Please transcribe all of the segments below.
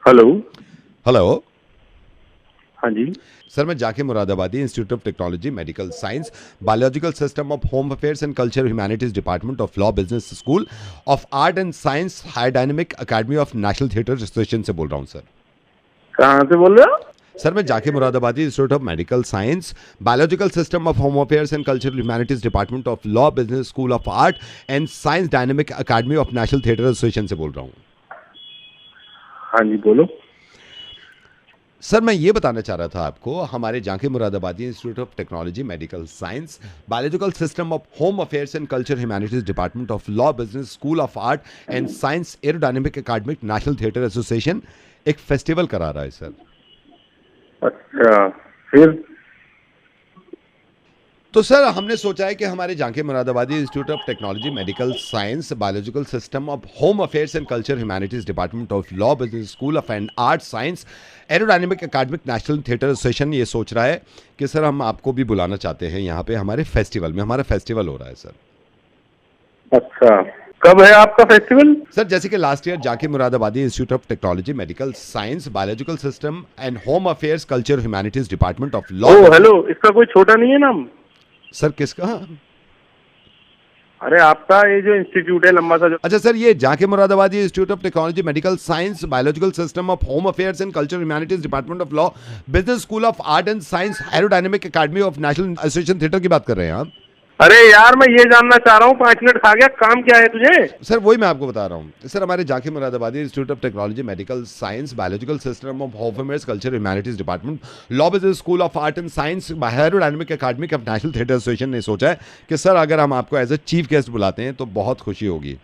Hello. Hello. हाँ जी। Sir मैं जाके मुरादाबादी institute of technology medical science biological system of home affairs and culture humanities department of law business school of art and science high dynamic academy of national theatre association से बोल रहा हूँ sir. कहाँ से बोल रहे हो? सर मैं जाके मुरादाबादी institute of medical science biological system of home affairs and culture humanities department of law business school of art and science dynamic academy of national theatre association से बोल रहा हूँ। हाँ जी, बोलो। सर मैं ये बताना चाह रहा था आपको, हमारे जाके मुरादाबादी institute of technology medical science biological system of home affairs and culture humanities department of law business school of art and science aerodynamic academic national theatre association एक फेस्टिवल करा रहा है सर। अच्छा, फिर? तो सर हमने सोचा है कि हमारे जाके मुरादाबादी institute of technology medical science biological system of home affairs and culture humanities department of law business school of and art science aerodynamic academic national theatre association ये सोच रहा है कि सर हम आपको भी बुलाना चाहते हैं यहाँ पे हमारे फेस्टिवल में। हमारा फेस्टिवल हो रहा है सर। अच्छा, कब है आपका फेस्टिवल? सर जैसे कि last year Jake Moradabadi institute of technology medical science biological system and home affairs culture humanities department of law. Oh hello, इसका कोई छोटा नहीं है नाम? सर किसका? अरे आपका ये जो इंस्टीट्यूट है लंबा सा जो। अच्छा सर, ये Jake Moradabadi institute of technology medical science biological system of home affairs and culture humanities department of law business school of art and science aerodynamic academy of national association theatre की बात कर रहे हैं आप? अरे यार, मैं ये जानना चाह रहा हूँ, 5 मिनट खा गया, काम क्या है तुझे? सर वही मैं आपको बता रहा हूँ सर, हमारे जाके मुरादाबादी institute of technology medical science biological system of home affairs culture humanities department law business school of art and science aerodynamic academy of national theatre association ने सोचा है कि सर अगर हम आपको एज ए चीफ गेस्ट बुलाते हैं तो बहुत खुशी होगी।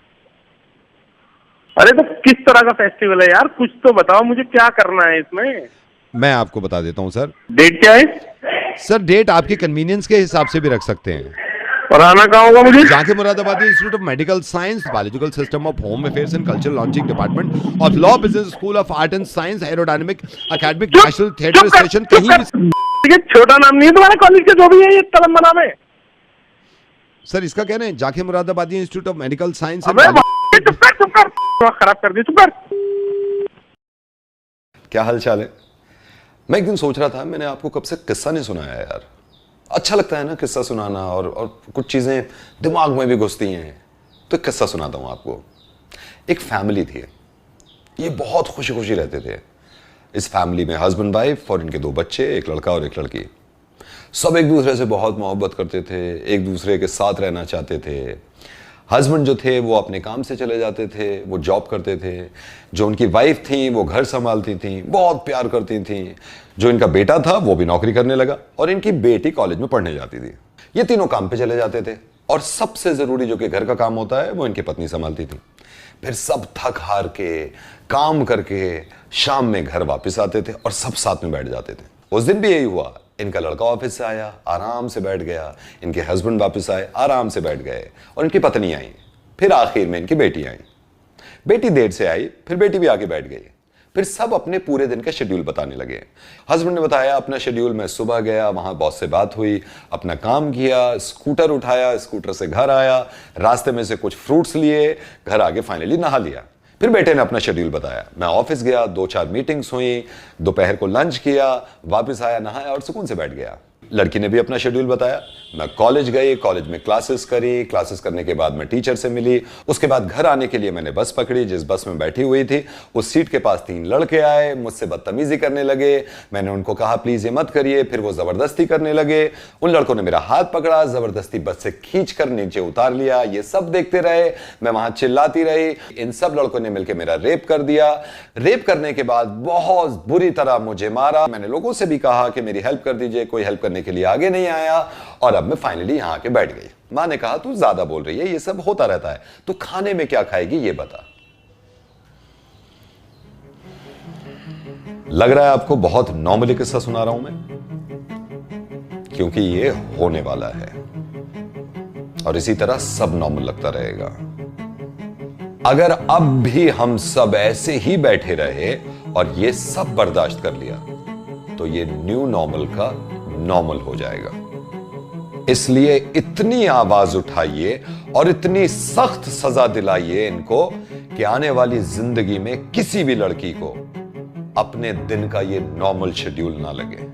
अरे तो किस तरह का फेस्टिवल है यार, कुछ तो बताओ मुझे, क्या करना है इसमें? मैं आपको बता देता हूँ सर। डेट क्या है? सर डेट आपके कन्वीनियंस के हिसाब से भी रख सकते हैं। और आना कहाँ होगा मुझे? Jake Moradabadi institute of medical science biological system of home affairs and culture launching department of law business school of art and science aerodynamic academic national theatre station कहीं भी। ये छोटा नाम नहीं है तुम्हारे कॉलेज का, जो भी है ये तलम्बा नाम है। सर इसका कह रहे हैं जाके मुरादाबादी इंस्टीट्यूट ऑफ मेडिकल साइंस। चुप कर, खराब कर दी, चुप कर। क्या हाल चाल है? मैं एक दिन सोच रहा था, मैंने आपको कब से किस्सा नहीं सुनाया यार। अच्छा लगता है ना किस्सा सुनाना, और कुछ चीज़ें दिमाग में भी घुसती हैं, तो एक किस्सा सुनाता हूँ आपको। एक फैमिली थी, ये बहुत खुशी खुशी रहते थे। इस फैमिली में हस्बैंड वाइफ और इनके 2 बच्चे, एक लड़का और एक लड़की। सब एक दूसरे से बहुत मोहब्बत करते थे, एक दूसरे के साथ रहना चाहते थे। हस्बैंड जो थे वो अपने काम से चले जाते थे, वो जॉब करते थे। जो उनकी वाइफ थी वो घर संभालती थी, बहुत प्यार करती थी। जो इनका बेटा था वो भी नौकरी करने लगा और इनकी बेटी कॉलेज में पढ़ने जाती थी। ये तीनों काम पे चले जाते थे और सबसे जरूरी जो कि घर का काम होता है वो इनकी पत्नी संभालती थी। फिर सब थक हार के काम करके शाम में घर वापस आते थे और सब साथ में बैठ जाते थे। उस दिन भी यही हुआ। इनका लड़का ऑफिस से आया, आराम से बैठ गया। इनके हस्बैंड वापस आए, आराम से बैठ गए और इनकी पत्नी आई। फिर आखिर में इनकी बेटी आई। बेटी देर से आई, फिर बेटी भी आके बैठ गई। फिर सब अपने पूरे दिन का शेड्यूल बताने लगे। हस्बैंड ने बताया अपना शेड्यूल, मैं सुबह गया, वहां बॉस से बात हुई, अपना काम किया, स्कूटर उठाया, स्कूटर से घर आया, रास्ते में से कुछ फ्रूट्स लिए, घर आके फाइनली नहा लिया। फिर बेटे ने अपना शेड्यूल बताया, मैं ऑफिस गया, 2-4 मीटिंग्स हुई, दोपहर को लंच किया, वापस आया, नहाया और सुकून से बैठ गया। लड़की ने भी अपना शेड्यूल बताया, मैं कॉलेज गई, कॉलेज में क्लासेस करी, क्लासेस करने के बाद मैं टीचर से मिली। उसके बाद घर आने के लिए मैंने बस पकड़ी। जिस बस में बैठी हुई थी उस सीट के पास 3 लड़के आए, मुझसे बदतमीजी करने लगे। मैंने उनको कहा प्लीज ये मत करिए, फिर वो जबरदस्ती करने लगे। उन लड़कों ने मेरा हाथ पकड़ा, जबरदस्ती बस से खींच कर नीचे उतार लिया। ये सब देखते रहे, मैं वहां चिल्लाती रही। इन सब लड़कों ने मिलकर मेरा रेप कर दिया। रेप करने के बाद बहुत बुरी तरह मुझे मारा। मैंने लोगों से भी कहा कि मेरी हेल्प कर दीजिए, कोई हेल्प करने के लिए आगे नहीं आया और अब मैं फाइनली यहां आके बैठ गई। मां ने कहा तू ज्यादा बोल रही है, ये सब होता रहता है, तो खाने में क्या खाएगी ये बता। लग रहा है आपको बहुत नॉर्मली किस्सा सुना रहा हूं मैं, क्योंकि ये होने वाला है और इसी तरह सब नॉर्मल लगता रहेगा। अगर अब भी हम सब ऐसे ही बैठे रहे और ये सब बर्दाश्त कर लिया तो ये न्यू नॉर्मल का नॉर्मल हो जाएगा। इसलिए इतनी आवाज उठाइए और इतनी सख्त सजा दिलाइए इनको कि आने वाली जिंदगी में किसी भी लड़की को अपने दिन का ये नॉर्मल शेड्यूल ना लगे।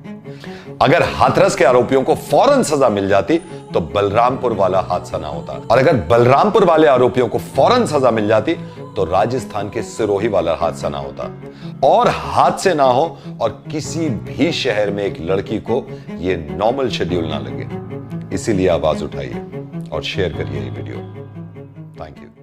अगर हाथरस के आरोपियों को फौरन सजा मिल जाती तो बलरामपुर वाला हादसा ना होता, और अगर बलरामपुर वाले आरोपियों को फौरन सजा मिल जाती तो राजस्थान के सिरोही वाला हादसा ना होता, और हादसे ना हो और किसी भी शहर में एक लड़की को यह नॉर्मल शेड्यूल ना लगे। इसीलिए आवाज उठाइए और शेयर करिए ये वीडियो। Thank you.